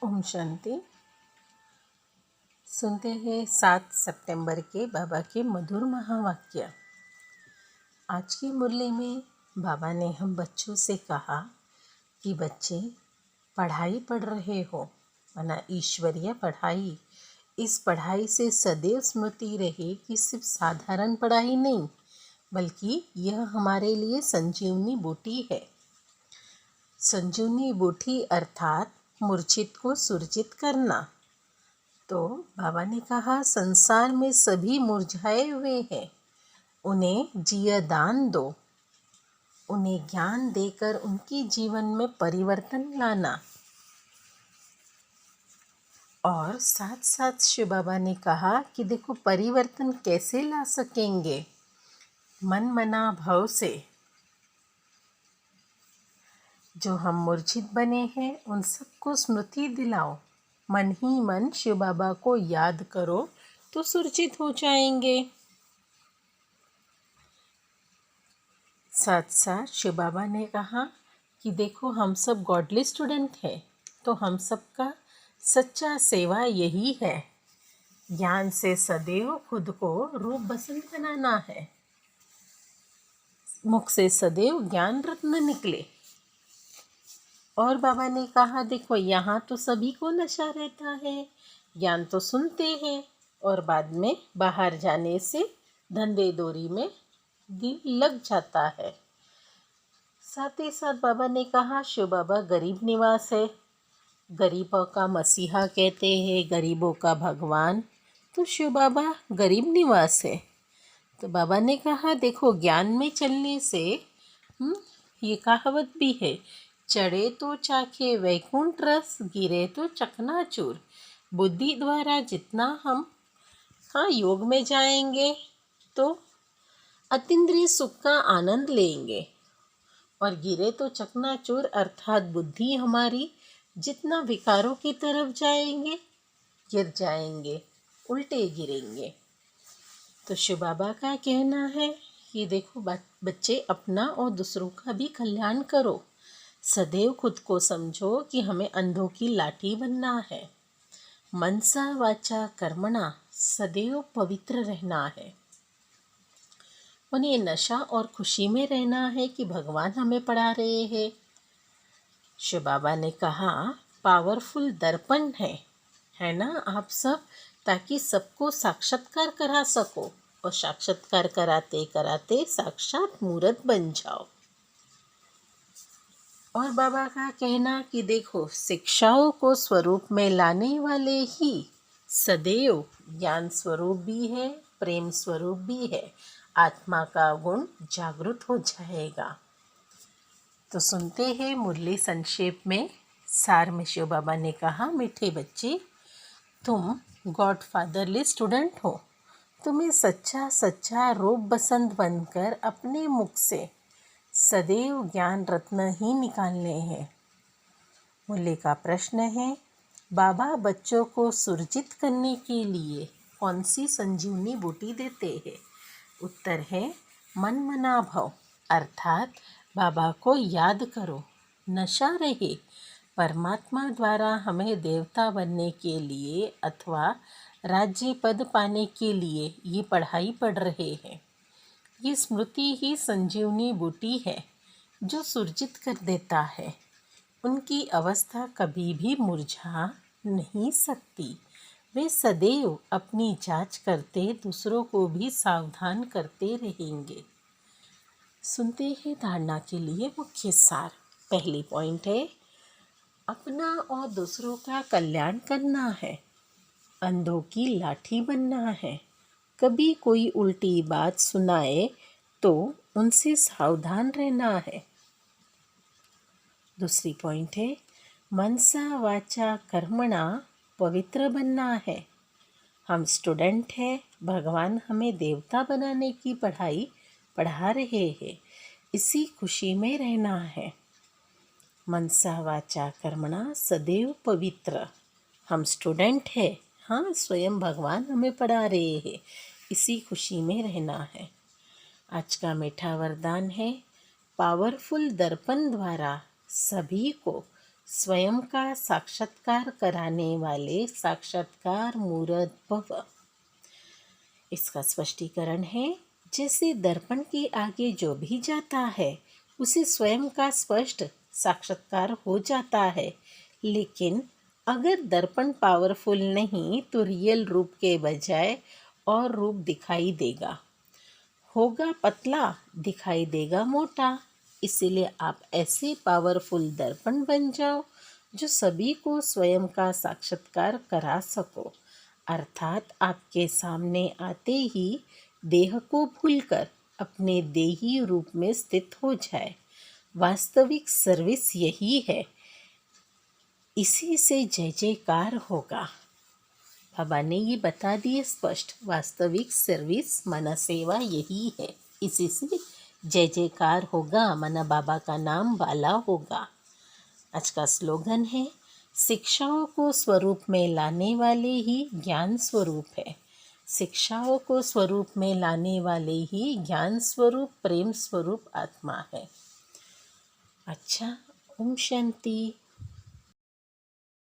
ओम शांति। सुनते हैं 7 सितंबर के बाबा के मधुर महावाक्य। आज की मुरली में बाबा ने हम बच्चों से कहा कि बच्चे पढ़ाई पढ़ रहे हो, माना ईश्वरीय पढ़ाई। इस पढ़ाई से सदैव स्मृति रहे कि सिर्फ साधारण पढ़ाई नहीं, बल्कि यह हमारे लिए संजीवनी बूटी है। संजीवनी बूटी अर्थात मूर्छित को सुरजित करना। तो बाबा ने कहा, संसार में सभी मुरझाए हुए हैं, उन्हें जियदान दो, उन्हें ज्ञान देकर उनके जीवन में परिवर्तन लाना। और साथ साथ शिव बाबा ने कहा कि देखो परिवर्तन कैसे ला सकेंगे, मन मना भाव से। जो हम मूर्छित बने हैं उन सबको स्मृति दिलाओ, मन ही मन शिव बाबा को याद करो तो सुरक्षित हो जाएंगे। साथ साथ शिव बाबा ने कहा कि देखो हम सब गॉडली स्टूडेंट हैं, तो हम सबका सच्चा सेवा यही है, ज्ञान से सदैव खुद को रूप बसंत बनाना है, मुख से सदैव ज्ञान रत्न निकले। और बाबा ने कहा देखो यहाँ तो सभी को नशा रहता है, ज्ञान तो सुनते हैं और बाद में बाहर जाने से धंधे दोरी में दिल लग जाता है। साथ ही साथ बाबा ने कहा शिव बाबा गरीब निवास है, गरीबों का मसीहा कहते हैं, गरीबों का भगवान, तो शिव बाबा गरीब निवास है। तो बाबा ने कहा देखो ज्ञान में चलने से ये कहावत भी है, चढ़े तो चाखे वैकुंठ रस, गिरे तो चकनाचूर। बुद्धि द्वारा जितना हम योग में जाएंगे तो अतीन्द्रिय सुख का आनंद लेंगे, और गिरे तो चकनाचूर अर्थात बुद्धि हमारी जितना विकारों की तरफ जाएंगे गिर जाएंगे, उल्टे गिरेंगे। तो शिव बाबा का कहना है कि देखो बच्चे अपना और दूसरों का भी कल्याण करो, सदैव खुद को समझो कि हमें अंधों की लाठी बनना है, मनसा वाचा कर्मणा सदैव पवित्र रहना है। उन्हें नशा और खुशी में रहना है कि भगवान हमें पढ़ा रहे हैं। शिव बाबा ने कहा पावरफुल दर्पण है ना आप सब, ताकि सबको साक्षात्कार करा सको, और साक्षात्कार कराते कराते साक्षात मूर्त बन जाओ। और बाबा का कहना कि देखो शिक्षाओं को स्वरूप में लाने वाले ही सदैव ज्ञान स्वरूप भी है, प्रेम स्वरूप भी है, आत्मा का गुण जागृत हो जाएगा। तो सुनते हैं मुरली संक्षेप में। सार में शिव बाबा ने कहा मीठे बच्चे, तुम गॉड फादरली स्टूडेंट हो, तुम्हें सच्चा सच्चा रूप बसंत बनकर अपने मुख से सदैव ज्ञान रत्न ही निकालने हैं। मुरली का प्रश्न है, बाबा बच्चों को सुरजित करने के लिए कौन सी संजीवनी बूटी देते हैं? उत्तर है मन मना भव, अर्थात बाबा को याद करो, नशा रहे। परमात्मा द्वारा हमें देवता बनने के लिए अथवा राज्य पद पाने के लिए ये पढ़ाई पढ़ रहे हैं। ये स्मृति ही संजीवनी बूटी है जो सुरजित कर देता है। उनकी अवस्था कभी भी मुरझा नहीं सकती, वे सदैव अपनी जांच करते दूसरों को भी सावधान करते रहेंगे। सुनते हैं धारणा के लिए मुख्य सार। पहली पॉइंट है, अपना और दूसरों का कल्याण करना है, अंधों की लाठी बनना है। कभी कोई उल्टी बात सुनाए तो उनसे सावधान रहना है। दूसरी पॉइंट है, मनसा वाचा कर्मणा पवित्र बनना है। हम स्टूडेंट हैं, भगवान हमें देवता बनाने की पढ़ाई पढ़ा रहे हैं, इसी खुशी में रहना है। मनसा वाचा कर्मणा सदैव पवित्र, हम स्टूडेंट हैं, स्वयं भगवान हमें पढ़ा रहे हैं, इसी खुशी में रहना है। आज का मीठा वरदान है, पावरफुल दर्पण द्वारा सभी को स्वयं का साक्षात्कार कराने वाले साक्षात्कार मूर्त भव। इसका स्पष्टीकरण है, जैसे दर्पण के आगे जो भी जाता है उसे स्वयं का स्पष्ट साक्षात्कार हो जाता है, लेकिन अगर दर्पण पावरफुल नहीं तो रियल रूप के बजाय और रूप दिखाई देगा, होगा पतला, दिखाई देगा मोटा। इसीलिए आप ऐसे पावरफुल दर्पण बन जाओ जो सभी को स्वयं का साक्षात्कार करा सको, अर्थात आपके सामने आते ही देह को भूलकर अपने देही रूप में स्थित हो जाए। वास्तविक सर्विस यही है, इसी से जय जयकार होगा। बाबा ने ये बता दिए स्पष्ट, वास्तविक सर्विस माना सेवा यही है, इसी से जय जयकार होगा, माना बाबा का नाम वाला होगा। आज का स्लोगन है, शिक्षाओं को स्वरूप में लाने वाले ही ज्ञान स्वरूप है। शिक्षाओं को स्वरूप में लाने वाले ही ज्ञान स्वरूप, प्रेम स्वरूप आत्मा है। अच्छा, ओम शांति।